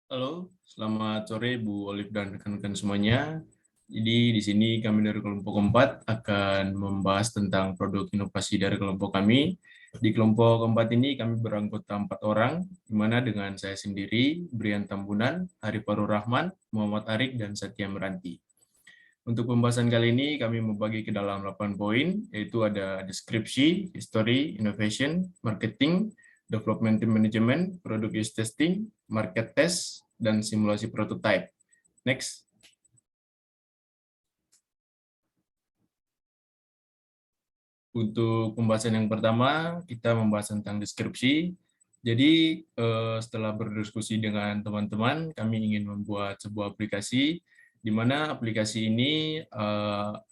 Halo, selamat sore Bu Olive dan rekan-rekan semuanya. Jadi di sini kami dari kelompok 4 akan membahas tentang produk inovasi dari kelompok kami. Di kelompok 4 ini kami beranggota 4 orang, di mana dengan saya sendiri, Brian Tambunan, Hariparul Rahman, Muhammad Arik, dan Satya Meranti. Untuk pembahasan kali ini kami membagi ke dalam 8 poin, yaitu ada deskripsi, history, innovation, marketing, development team management, product use testing, market test, dan simulasi prototype. Next. Untuk pembahasan yang pertama, kita membahas tentang deskripsi. Jadi setelah berdiskusi dengan teman-teman, kami ingin membuat sebuah aplikasi di mana aplikasi ini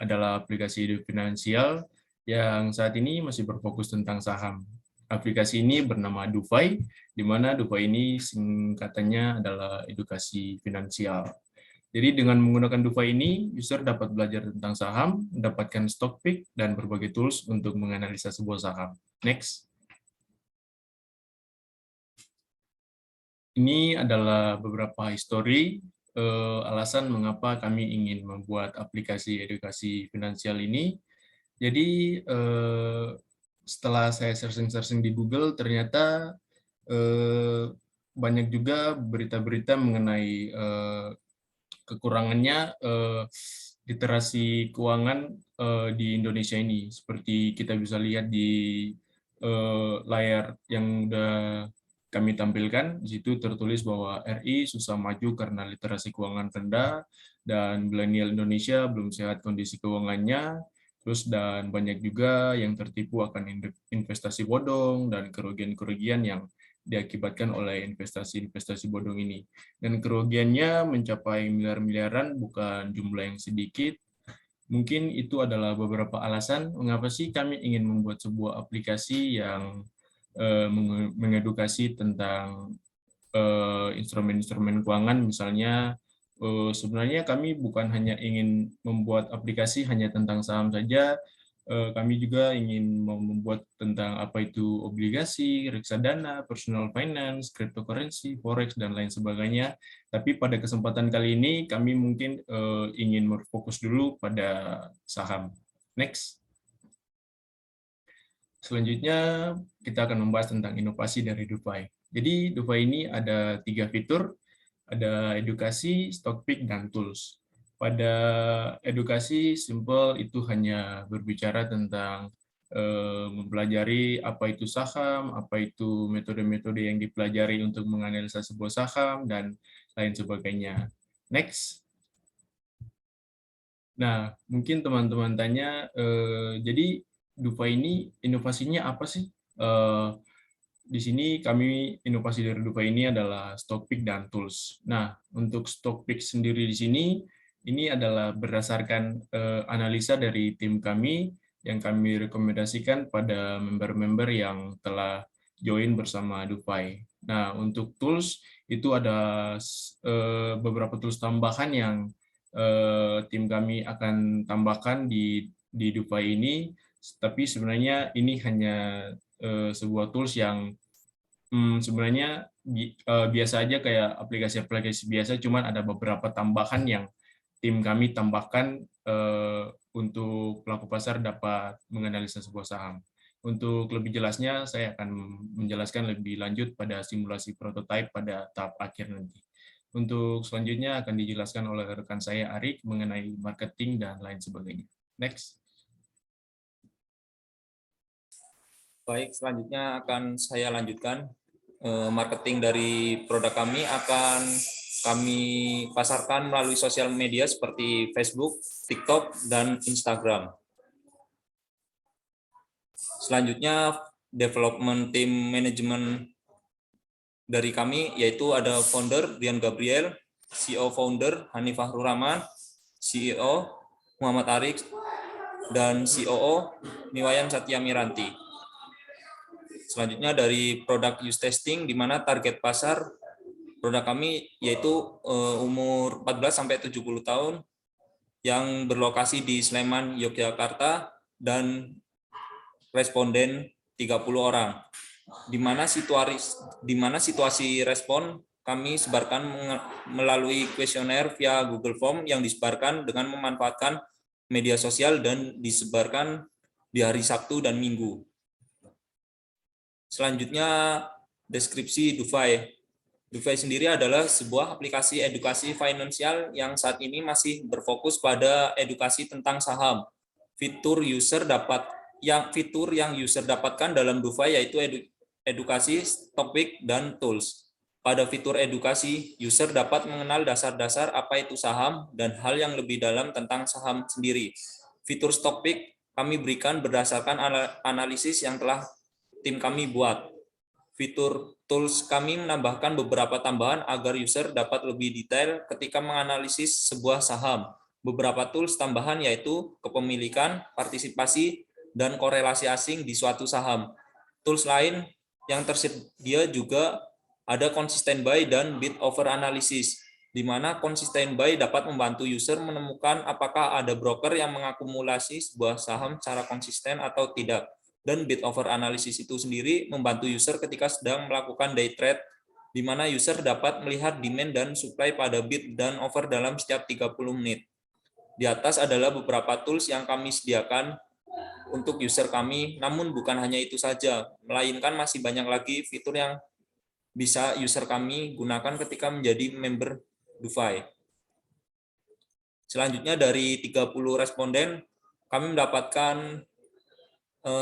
adalah aplikasi finansial yang saat ini masih berfokus tentang saham. Aplikasi ini bernama DuFi, di mana DuFi ini singkatannya adalah edukasi finansial. Jadi dengan menggunakan DuFi ini, user dapat belajar tentang saham, mendapatkan stock pick, dan berbagai tools untuk menganalisa sebuah saham. Next. Ini adalah beberapa histori alasan mengapa kami ingin membuat aplikasi edukasi finansial ini. Jadi setelah saya searching-searching di Google, ternyata banyak juga berita-berita mengenai kekurangannya literasi keuangan di Indonesia ini. Seperti kita bisa lihat di layar yang udah kami tampilkan, di situ tertulis bahwa RI susah maju karena literasi keuangan rendah, dan milenial Indonesia belum sehat kondisi keuangannya, terus dan banyak juga yang tertipu akan investasi bodong dan kerugian-kerugian yang diakibatkan oleh investasi-investasi bodong ini. Dan kerugiannya mencapai miliar-miliaran, bukan jumlah yang sedikit. Mungkin itu adalah beberapa alasan mengapa sih kami ingin membuat sebuah aplikasi yang mengedukasi tentang instrumen-instrumen keuangan. Misalnya sebenarnya kami bukan hanya ingin membuat aplikasi hanya tentang saham saja, kami juga ingin membuat tentang apa itu obligasi, reksadana, personal finance, cryptocurrency, forex, dan lain sebagainya. Tapi pada kesempatan kali ini kami mungkin ingin berfokus dulu pada saham. Next. Selanjutnya kita akan membahas tentang inovasi dari DuFi. Jadi DuFi ini ada 3 fitur, ada edukasi, stock pick, dan tools. Pada edukasi, simple itu hanya berbicara tentang mempelajari apa itu saham, apa itu metode-metode yang dipelajari untuk menganalisa sebuah saham, dan lain sebagainya. Next. Nah, mungkin teman-teman tanya, jadi DuFi ini inovasinya apa sih? Di sini kami inovasi dari DuFi ini adalah stock pick dan tools. Nah, untuk stock pick sendiri di sini, ini adalah berdasarkan analisa dari tim kami yang kami rekomendasikan pada member-member yang telah join bersama DuFi. Nah, untuk tools itu ada beberapa tools tambahan yang tim kami akan tambahkan di DuFi ini, tapi sebenarnya ini hanya sebuah tools yang sebenarnya biasa aja kayak aplikasi-aplikasi biasa, cuman ada beberapa tambahan yang tim kami tambahkan untuk pelaku pasar dapat menganalisa sebuah saham. Untuk lebih jelasnya, saya akan menjelaskan lebih lanjut pada simulasi prototipe pada tahap akhir nanti. Untuk selanjutnya akan dijelaskan oleh rekan saya Arik mengenai marketing dan lain sebagainya. Next. Baik, selanjutnya akan saya lanjutkan. Marketing dari produk kami akan kami pasarkan melalui sosial media seperti Facebook, TikTok, dan Instagram. Selanjutnya, development team management dari kami, yaitu ada founder Dian Gabriel, CEO founder Hanifah Rahman, CEO Muhammad Arik, dan COO Niwayan Satya Miranti. Selanjutnya dari product use testing, di mana target pasar produk kami yaitu umur 14 sampai 70 tahun yang berlokasi di Sleman, Yogyakarta, dan responden 30 orang. Di mana situasi respon kami sebarkan melalui kuesioner via Google Form yang disebarkan dengan memanfaatkan media sosial dan disebarkan di hari Sabtu dan Minggu. Selanjutnya, deskripsi DuFi. DuFi sendiri adalah sebuah aplikasi edukasi finansial yang saat ini masih berfokus pada edukasi tentang saham. Fitur yang user dapatkan dalam DuFi yaitu edukasi, topik, dan tools. Pada fitur edukasi, user dapat mengenal dasar-dasar apa itu saham dan hal yang lebih dalam tentang saham sendiri. Fitur topik kami berikan berdasarkan analisis yang telah tim kami buat. Fitur tools kami menambahkan beberapa tambahan agar user dapat lebih detail ketika menganalisis sebuah saham. Beberapa tools tambahan yaitu kepemilikan, partisipasi, dan korelasi asing di suatu saham. Tools lain yang tersedia juga ada consistent buy dan bid over analysis, di mana consistent buy dapat membantu user menemukan apakah ada broker yang mengakumulasi sebuah saham secara konsisten atau tidak. Dan bid over analysis itu sendiri membantu user ketika sedang melakukan day trade, di mana user dapat melihat demand dan supply pada bid dan over dalam setiap 30 menit. Di atas adalah beberapa tools yang kami sediakan untuk user kami, namun bukan hanya itu saja, melainkan masih banyak lagi fitur yang bisa user kami gunakan ketika menjadi member DuFi. Selanjutnya dari 30 responden, kami mendapatkan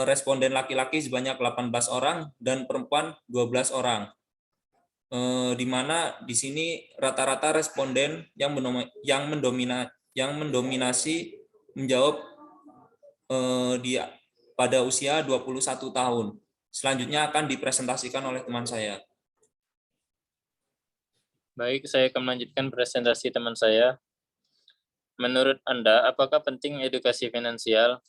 responden laki-laki sebanyak 18 orang dan perempuan 12 orang. Di mana di sini rata-rata responden yang mendominasi menjawab pada usia 21 tahun. Selanjutnya akan dipresentasikan oleh teman saya. Baik, saya akan melanjutkan presentasi teman saya. Menurut Anda, apakah penting edukasi finansial?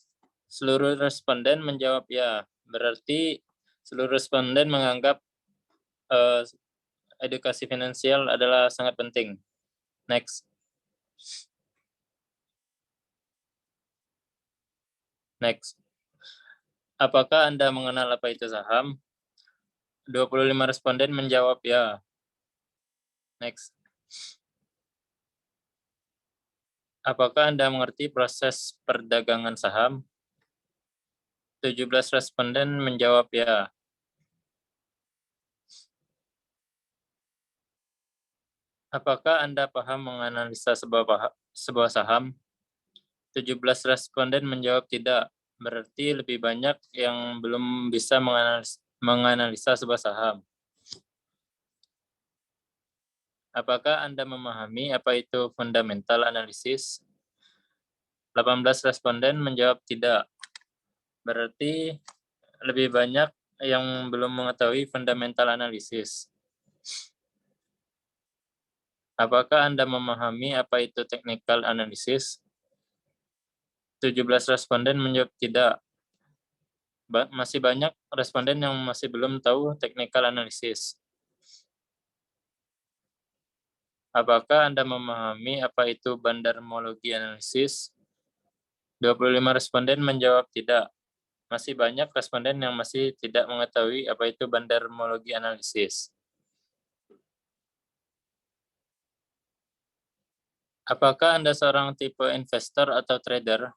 Seluruh responden menjawab ya. Berarti seluruh responden menganggap edukasi finansial adalah sangat penting. Next. Next. Apakah Anda mengenal apa itu saham? 25 responden menjawab ya. Next. Apakah Anda mengerti proses perdagangan saham? 17 responden menjawab ya. Apakah Anda paham menganalisa sebuah saham? 17 responden menjawab tidak. Berarti lebih banyak yang belum bisa menganalisa sebuah saham. Apakah Anda memahami apa itu fundamental analysis? 18 responden menjawab tidak. Berarti lebih banyak yang belum mengetahui fundamental analysis. Apakah Anda memahami apa itu technical analysis? 17 responden menjawab tidak. Masih banyak responden yang masih belum tahu technical analysis. Apakah Anda memahami apa itu bandarmologi analisis? 25 responden menjawab tidak. Masih banyak responden yang masih tidak mengetahui apa itu bandarmologi analisis. Apakah Anda seorang tipe investor atau trader?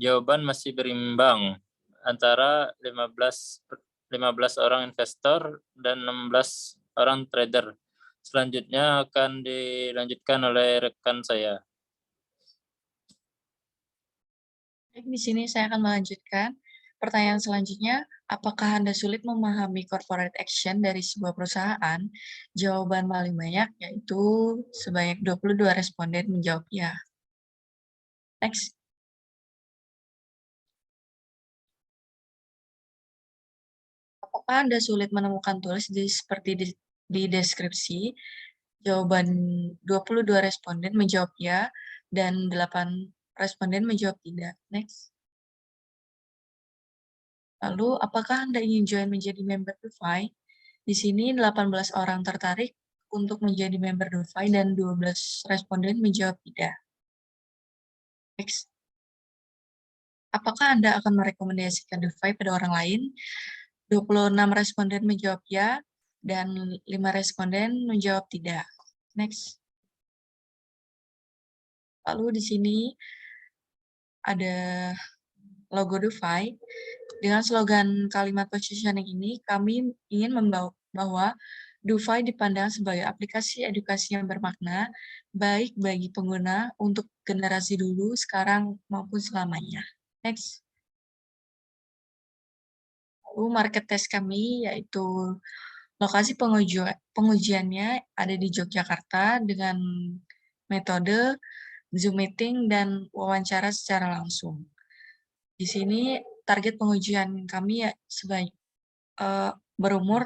Jawaban masih berimbang antara 15 orang investor dan 16 orang trader. Selanjutnya akan dilanjutkan oleh rekan saya. Di sini saya akan melanjutkan. Pertanyaan selanjutnya, apakah Anda sulit memahami corporate action dari sebuah perusahaan? Jawaban paling banyak yaitu sebanyak 22 responden menjawab ya. Next. Apakah Anda sulit menemukan tools seperti di deskripsi? Jawaban 22 responden menjawab ya, dan 8 responden menjawab tidak. Next. Lalu, apakah Anda ingin join menjadi member DuFi? Di sini 18 orang tertarik untuk menjadi member DuFi dan 12 responden menjawab tidak. Next. Apakah Anda akan merekomendasikan DuFi pada orang lain? 26 responden menjawab ya, dan 5 responden menjawab tidak. Next. Lalu di sini ada logo DeFi. Dengan slogan kalimat positioning ini, kami ingin membawa bahwa DeFi dipandang sebagai aplikasi edukasi yang bermakna, baik bagi pengguna untuk generasi dulu, sekarang, maupun selamanya. Next. Lalu market test kami, yaitu lokasi pengujiannya ada di Yogyakarta dengan metode Zoom meeting dan wawancara secara langsung. Di sini target pengujian kami ya berumur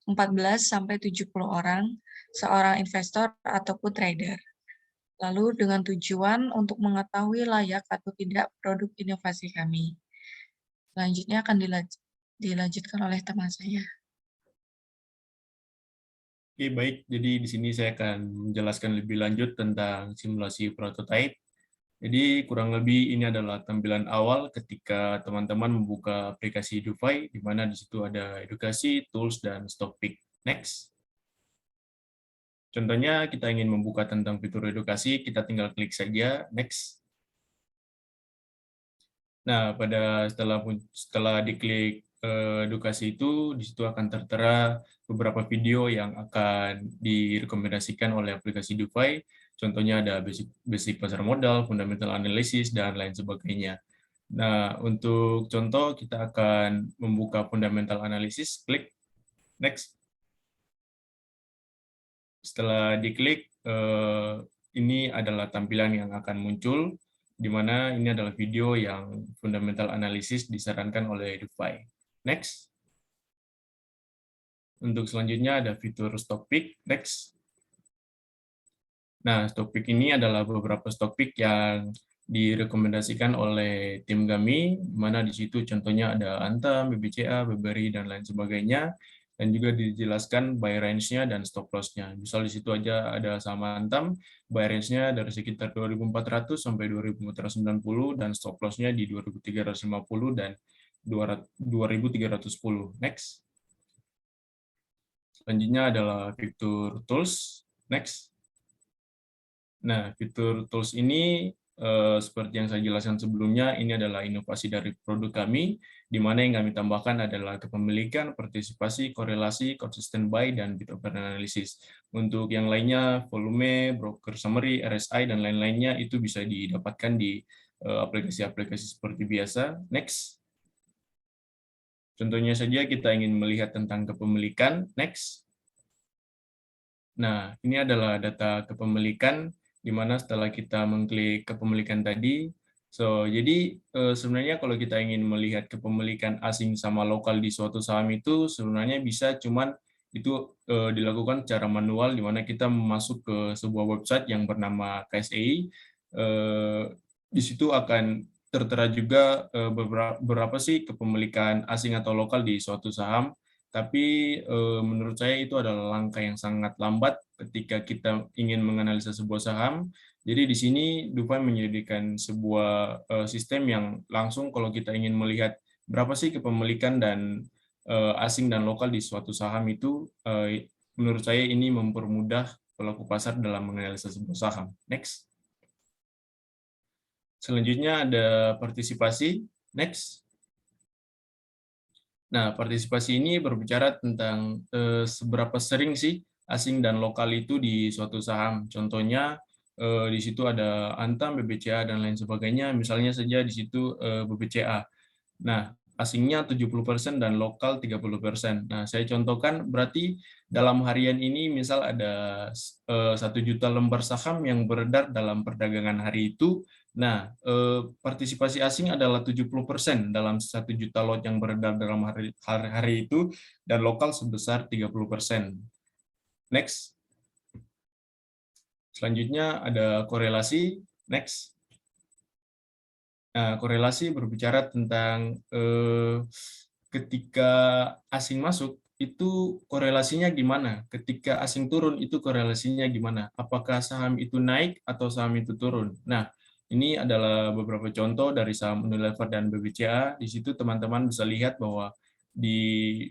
14-70 orang, seorang investor ataupun trader. Lalu dengan tujuan untuk mengetahui layak atau tidak produk inovasi kami. Selanjutnya akan dilanjutkan oleh teman saya. Oke, baik. Jadi di sini saya akan menjelaskan lebih lanjut tentang simulasi prototype. Jadi kurang lebih ini adalah tampilan awal ketika teman-teman membuka aplikasi DeFi, di mana di situ ada edukasi, tools, dan stock pick. Next. Contohnya kita ingin membuka tentang fitur edukasi, kita tinggal klik saja, next. Nah, setelah diklik edukasi itu, di situ akan tertera beberapa video yang akan direkomendasikan oleh aplikasi DeFi. Contohnya ada basic pasar modal, fundamental analysis, dan lain sebagainya. Nah, untuk contoh kita akan membuka fundamental analysis, klik next. Setelah diklik, ini adalah tampilan yang akan muncul, di mana ini adalah video yang fundamental analysis disarankan oleh DeFi. Next. Untuk selanjutnya ada fitur stock pick. Next. Nah, stock pick ini adalah beberapa stock pick yang direkomendasikan oleh tim kami, di mana di situ contohnya ada Antam, BBCA, BBRI, dan lain sebagainya, dan juga dijelaskan buy range-nya dan stop loss-nya. Misal di situ aja ada sama Antam, buy range-nya dari sekitar 2.400 sampai 2.490, dan stop loss-nya di 2.350 dan 2.310. Next. Selanjutnya adalah fitur tools. Next. Nah, fitur tools ini seperti yang saya jelaskan sebelumnya, ini adalah inovasi dari produk kami, di mana yang kami tambahkan adalah kepemilikan, partisipasi, korelasi, consistent buy, dan bid offer analysis. Untuk yang lainnya, volume, broker summary, RSI, dan lain-lainnya itu bisa didapatkan di aplikasi-aplikasi seperti biasa. Next. Contohnya saja kita ingin melihat tentang kepemilikan. Next. Nah, ini adalah data kepemilikan, di mana setelah kita mengklik kepemilikan tadi, jadi sebenarnya kalau kita ingin melihat kepemilikan asing sama lokal di suatu saham itu sebenarnya bisa, cuman itu dilakukan secara manual, di mana kita masuk ke sebuah website yang bernama KSEI. Di situ akan tertera juga beberapa sih kepemilikan asing atau lokal di suatu saham. Tapi menurut saya itu adalah langkah yang sangat lambat ketika kita ingin menganalisa sebuah saham. Jadi di sini DeFi menyediakan sebuah sistem yang langsung kalau kita ingin melihat berapa sih kepemilikan dan asing dan lokal di suatu saham itu, menurut saya ini mempermudah pelaku pasar dalam menganalisa sebuah saham. Next. Selanjutnya ada partisipasi. Next. Nah, partisipasi ini berbicara tentang seberapa sering sih asing dan lokal itu di suatu saham. Contohnya di situ ada Antam, BBCA, dan lain sebagainya. Misalnya saja di situ BBCA. Nah, asingnya 70% dan lokal 30%. Nah, saya contohkan berarti dalam harian ini misal ada 1 juta lembar saham yang beredar dalam perdagangan hari itu. Nah, partisipasi asing adalah 70% dalam 1 juta lot yang beredar dalam hari itu, dan lokal sebesar 30%. Next. Selanjutnya ada korelasi. Next. Nah, korelasi berbicara tentang ketika asing masuk, itu korelasinya gimana? Ketika asing turun, itu korelasinya gimana? Apakah saham itu naik atau saham itu turun? Nah, ini adalah beberapa contoh dari saham Unilever dan BBCA. Di situ teman-teman bisa lihat bahwa di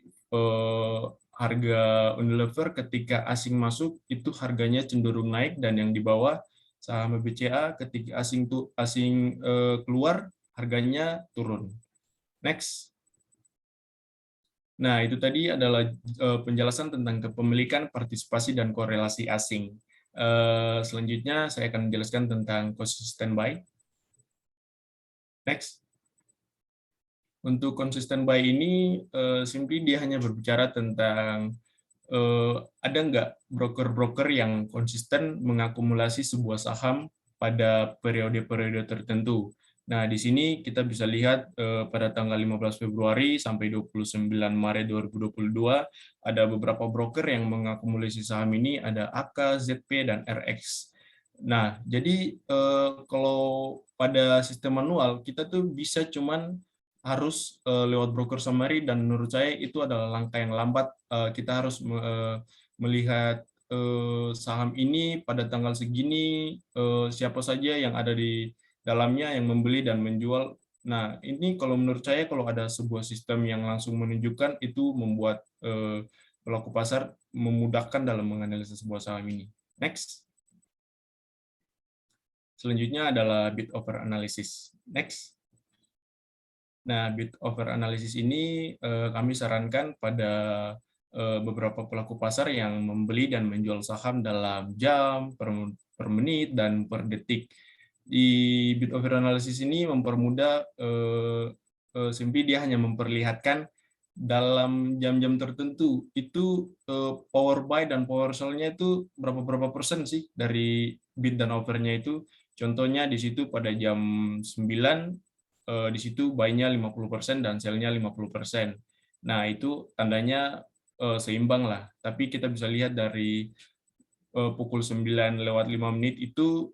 harga Unilever ketika asing masuk itu harganya cenderung naik, dan yang di bawah saham BCA ketika asing keluar harganya turun. Next. Nah, itu tadi adalah penjelasan tentang kepemilikan, partisipasi, dan korelasi asing. Selanjutnya saya akan menjelaskan tentang konsisten buy. Next. Untuk konsisten buy ini, simply dia hanya berbicara tentang ada nggak broker-broker yang konsisten mengakumulasi sebuah saham pada periode-periode tertentu. Nah, di sini kita bisa lihat pada tanggal 15 Februari sampai 29 Maret 2022, ada beberapa broker yang mengakumulasi saham ini, ada AK, ZP, dan RX. Nah, jadi kalau pada sistem manual, kita tuh bisa cuman harus lewat broker summary, dan menurut saya itu adalah langkah yang lambat. Kita harus melihat saham ini pada tanggal segini, siapa saja yang ada di dalamnya yang membeli dan menjual. Nah, ini kalau menurut saya kalau ada sebuah sistem yang langsung menunjukkan, itu membuat pelaku pasar memudahkan dalam menganalisa sebuah saham ini. Next. Selanjutnya adalah bid offer analysis. Next. Nah, bid offer analysis ini kami sarankan pada beberapa pelaku pasar yang membeli dan menjual saham dalam jam, per menit, dan per detik. Di bid offer analysis ini mempermudah, simply dia hanya memperlihatkan dalam jam-jam tertentu itu power buy dan power sell-nya itu berapa persen sih dari bid dan offer-nya itu. Contohnya di situ pada jam 9, di situ buy-nya 50% dan sell-nya 50%. Nah, itu tandanya seimbang lah. Tapi kita bisa lihat dari pukul 9:05 itu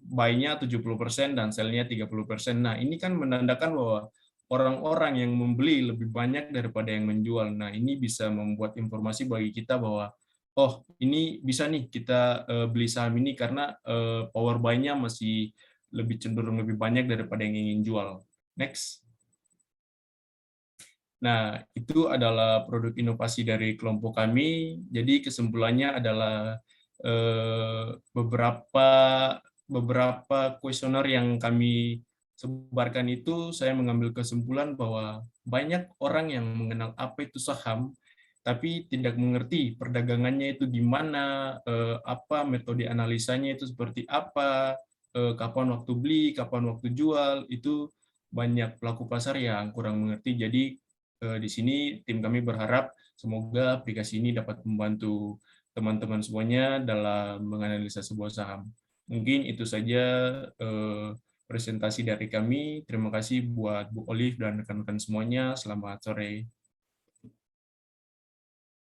buy-nya 70% dan sell-nya 30%. Nah, ini kan menandakan bahwa orang-orang yang membeli lebih banyak daripada yang menjual. Nah, ini bisa membuat informasi bagi kita bahwa, oh, ini bisa nih kita beli saham ini karena power buy-nya masih cenderung lebih banyak daripada yang ingin jual. Next. Nah, itu adalah produk inovasi dari kelompok kami. Jadi kesimpulannya adalah beberapa kuesioner yang kami sebarkan itu, saya mengambil kesimpulan bahwa banyak orang yang mengenal apa itu saham, tapi tidak mengerti perdagangannya itu gimana, apa metode analisanya itu seperti apa, kapan waktu beli, kapan waktu jual, itu banyak pelaku pasar yang kurang mengerti. Jadi di sini tim kami berharap semoga aplikasi ini dapat membantu teman-teman semuanya dalam menganalisa sebuah saham. Mungkin itu saja presentasi dari kami. Terima kasih buat Bu Olive dan rekan-rekan semuanya. Selamat sore.